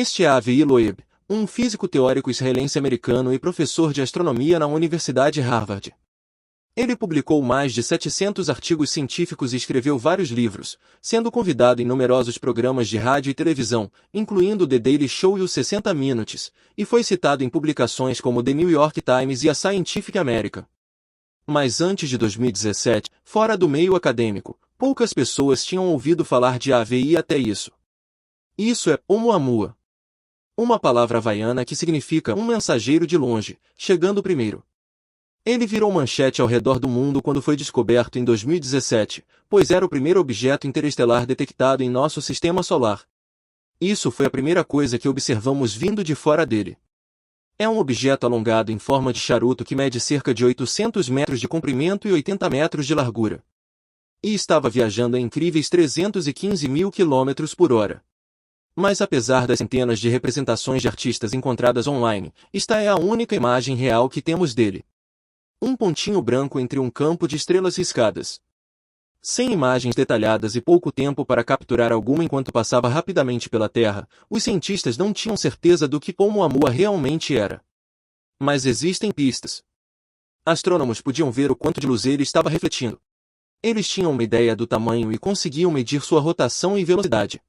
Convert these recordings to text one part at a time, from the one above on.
Este é Avi Loeb, um físico teórico israelense-americano e professor de astronomia na Universidade Harvard. Ele publicou mais de 700 artigos científicos e escreveu vários livros, sendo convidado em numerosos programas de rádio e televisão, incluindo The Daily Show e os 60 Minutes, e foi citado em publicações como The New York Times e a Scientific American. Mas antes de 2017, fora do meio acadêmico, poucas pessoas tinham ouvido falar de Avi até isso. Isso é Oumuamua, uma palavra havaiana que significa um mensageiro de longe, chegando primeiro. Ele virou manchete ao redor do mundo quando foi descoberto em 2017, pois era o primeiro objeto interestelar detectado em nosso sistema solar. Isso foi a primeira coisa que observamos vindo de fora dele. É um objeto alongado em forma de charuto que mede cerca de 800 metros de comprimento e 80 metros de largura. E estava viajando a incríveis 315 mil km por hora. Mas apesar das centenas de representações de artistas encontradas online, esta é a única imagem real que temos dele. Um pontinho branco entre um campo de estrelas riscadas. Sem imagens detalhadas e pouco tempo para capturar alguma enquanto passava rapidamente pela Terra, os cientistas não tinham certeza do que Oumuamua realmente era. Mas existem pistas. Astrônomos podiam ver o quanto de luz ele estava refletindo. Eles tinham uma ideia do tamanho e conseguiam medir sua rotação e velocidade.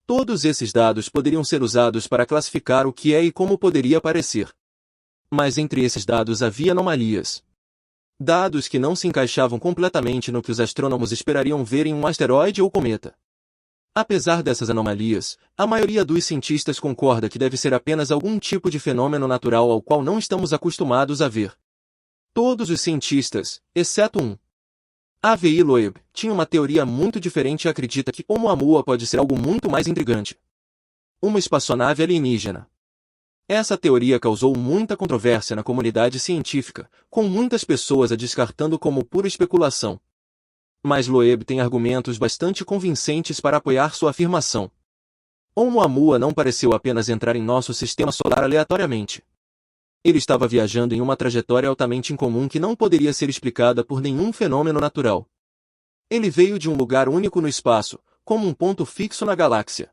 Todos esses dados poderiam ser usados para classificar o que é e como poderia parecer. Mas entre esses dados havia anomalias. Dados que não se encaixavam completamente no que os astrônomos esperariam ver em um asteroide ou cometa. Apesar dessas anomalias, a maioria dos cientistas concorda que deve ser apenas algum tipo de fenômeno natural ao qual não estamos acostumados a ver. Todos os cientistas, exceto um, Avi Loeb, tinha uma teoria muito diferente e acredita que Oumuamua pode ser algo muito mais intrigante. Uma espaçonave alienígena. Essa teoria causou muita controvérsia na comunidade científica, com muitas pessoas a descartando como pura especulação. Mas Loeb tem argumentos bastante convincentes para apoiar sua afirmação. Oumuamua não pareceu apenas entrar em nosso sistema solar aleatoriamente. Ele estava viajando em uma trajetória altamente incomum que não poderia ser explicada por nenhum fenômeno natural. Ele veio de um lugar único no espaço, como um ponto fixo na galáxia.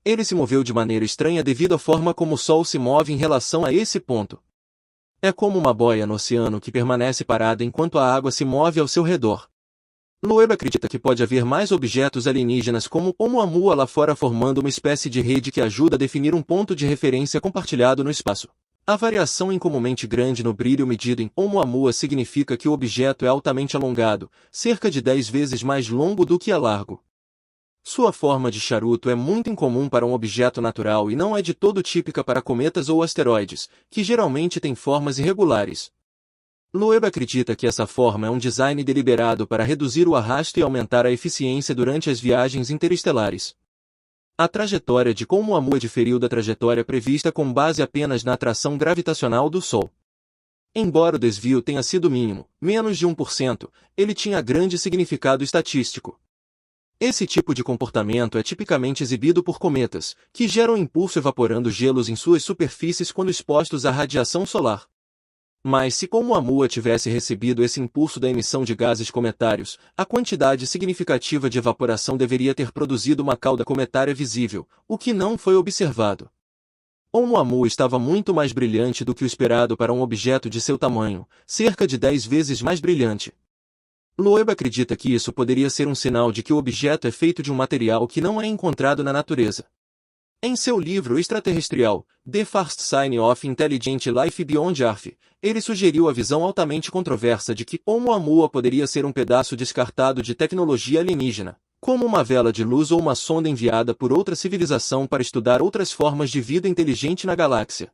Ele se moveu de maneira estranha devido à forma como o Sol se move em relação a esse ponto. É como uma boia no oceano que permanece parada enquanto a água se move ao seu redor. Loeb acredita que pode haver mais objetos alienígenas como Oumuamua lá fora formando uma espécie de rede que ajuda a definir um ponto de referência compartilhado no espaço. A variação incomumente grande no brilho medido em Oumuamua significa que o objeto é altamente alongado, cerca de 10 vezes mais longo do que largo. Sua forma de charuto é muito incomum para um objeto natural e não é de todo típica para cometas ou asteroides, que geralmente têm formas irregulares. Loeb acredita que essa forma é um design deliberado para reduzir o arrasto e aumentar a eficiência durante as viagens interestelares. A trajetória de Oumuamua diferiu da trajetória prevista com base apenas na atração gravitacional do Sol. Embora o desvio tenha sido mínimo, menos de 1%, ele tinha grande significado estatístico. Esse tipo de comportamento é tipicamente exibido por cometas, que geram impulso evaporando gelos em suas superfícies quando expostos à radiação solar. Mas se Oumuamua tivesse recebido esse impulso da emissão de gases cometários, a quantidade significativa de evaporação deveria ter produzido uma cauda cometária visível, o que não foi observado. Oumuamua estava muito mais brilhante do que o esperado para um objeto de seu tamanho, cerca de 10 vezes mais brilhante. Loeb acredita que isso poderia ser um sinal de que o objeto é feito de um material que não é encontrado na natureza. Em seu livro Extraterrestrial, The First Sign of Intelligent Life Beyond Earth, ele sugeriu a visão altamente controversa de que Oumuamua poderia ser um pedaço descartado de tecnologia alienígena, como uma vela de luz ou uma sonda enviada por outra civilização para estudar outras formas de vida inteligente na galáxia.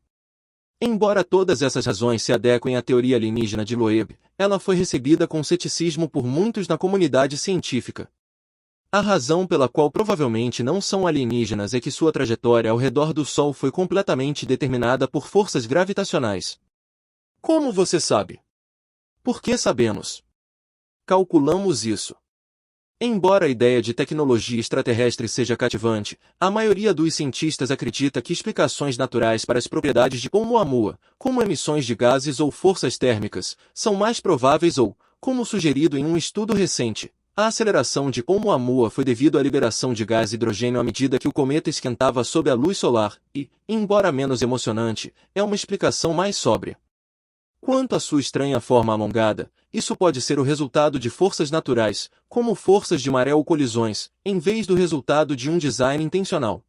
Embora todas essas razões se adequem à teoria alienígena de Loeb, ela foi recebida com ceticismo por muitos na comunidade científica. A razão pela qual provavelmente não são alienígenas é que sua trajetória ao redor do Sol foi completamente determinada por forças gravitacionais. Como você sabe? Por que sabemos? Calculamos isso. Embora a ideia de tecnologia extraterrestre seja cativante, a maioria dos cientistas acredita que explicações naturais para as propriedades de Oumuamua, como emissões de gases ou forças térmicas, são mais prováveis ou, como sugerido em um estudo recente, A aceleração de Oumuamua foi devido à liberação de gás hidrogênio à medida que o cometa esquentava sob a luz solar e, embora menos emocionante, é uma explicação mais sóbria. Quanto à sua estranha forma alongada, isso pode ser o resultado de forças naturais, como forças de maré ou colisões, em vez do resultado de um design intencional.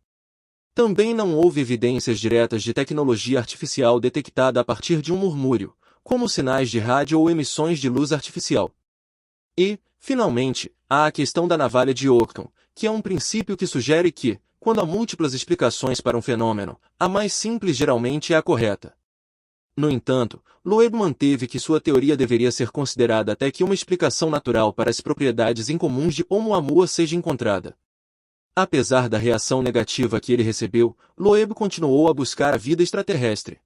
Também não houve evidências diretas de tecnologia artificial detectada a partir de um murmúrio, como sinais de rádio ou emissões de luz artificial. E, finalmente, há a questão da navalha de Ockham, que é um princípio que sugere que, quando há múltiplas explicações para um fenômeno, a mais simples geralmente é a correta. No entanto, Loeb manteve que sua teoria deveria ser considerada até que uma explicação natural para as propriedades incomuns de Oumuamua seja encontrada. Apesar da reação negativa que ele recebeu, Loeb continuou a buscar a vida extraterrestre.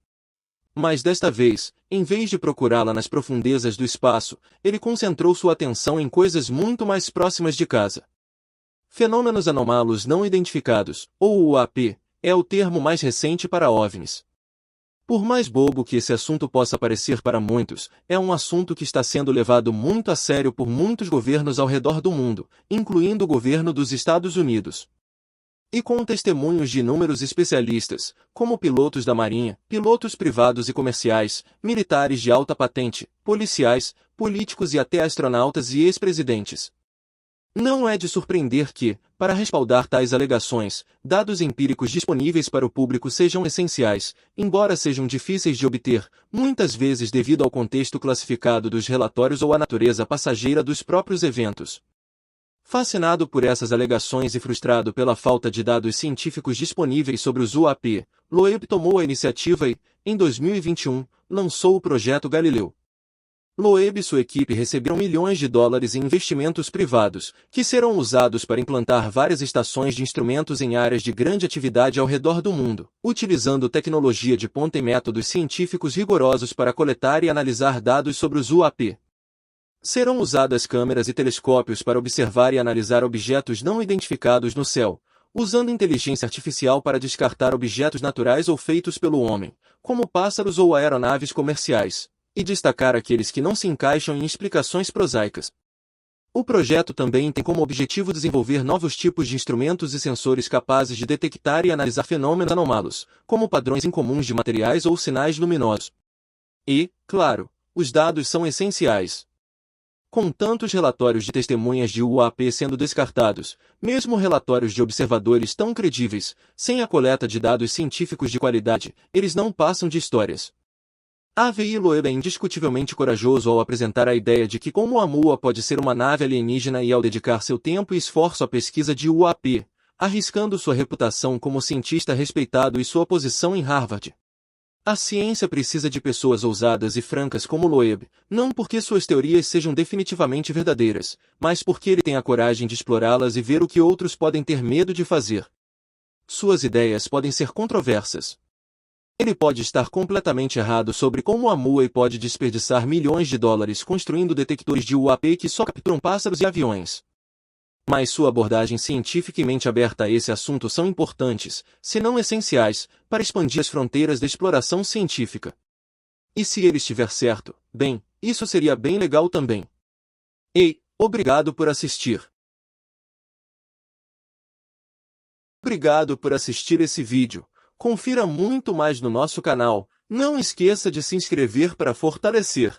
Mas desta vez, em vez de procurá-la nas profundezas do espaço, ele concentrou sua atenção em coisas muito mais próximas de casa. Fenômenos anômalos não identificados, ou UAP, é o termo mais recente para OVNIs. Por mais bobo que esse assunto possa parecer para muitos, é um assunto que está sendo levado muito a sério por muitos governos ao redor do mundo, incluindo o governo dos Estados Unidos. E com testemunhos de inúmeros especialistas, como pilotos da Marinha, pilotos privados e comerciais, militares de alta patente, policiais, políticos e até astronautas e ex-presidentes. Não é de surpreender que, para respaldar tais alegações, dados empíricos disponíveis para o público sejam essenciais, embora sejam difíceis de obter, muitas vezes devido ao contexto classificado dos relatórios ou à natureza passageira dos próprios eventos. Fascinado por essas alegações e frustrado pela falta de dados científicos disponíveis sobre os UAP, Loeb tomou a iniciativa e, em 2021, lançou o Projeto Galileu. Loeb e sua equipe receberam milhões de dólares em investimentos privados, que serão usados para implantar várias estações de instrumentos em áreas de grande atividade ao redor do mundo, utilizando tecnologia de ponta e métodos científicos rigorosos para coletar e analisar dados sobre os UAP. Serão usadas câmeras e telescópios para observar e analisar objetos não identificados no céu, usando inteligência artificial para descartar objetos naturais ou feitos pelo homem, como pássaros ou aeronaves comerciais, e destacar aqueles que não se encaixam em explicações prosaicas. O projeto também tem como objetivo desenvolver novos tipos de instrumentos e sensores capazes de detectar e analisar fenômenos anômalos, como padrões incomuns de materiais ou sinais luminosos. E, claro, os dados são essenciais. Com tantos relatórios de testemunhas de UAP sendo descartados, mesmo relatórios de observadores tão credíveis, sem a coleta de dados científicos de qualidade, eles não passam de histórias. A.V.I. Loeb é indiscutivelmente corajoso ao apresentar a ideia de que Oumuamua pode ser uma nave alienígena e ao dedicar seu tempo e esforço à pesquisa de UAP, arriscando sua reputação como cientista respeitado e sua posição em Harvard. A ciência precisa de pessoas ousadas e francas como Loeb, não porque suas teorias sejam definitivamente verdadeiras, mas porque ele tem a coragem de explorá-las e ver o que outros podem ter medo de fazer. Suas ideias podem ser controversas. Ele pode estar completamente errado sobre como Oumuamua e pode desperdiçar milhões de dólares construindo detectores de UAP que só capturam pássaros e aviões. Mas sua abordagem científica e mente aberta a esse assunto são importantes, se não essenciais, para expandir as fronteiras da exploração científica. E se ele estiver certo, bem, isso seria bem legal também. Ei, obrigado por assistir. Obrigado por assistir esse vídeo. Confira muito mais no nosso canal. Não esqueça de se inscrever para fortalecer.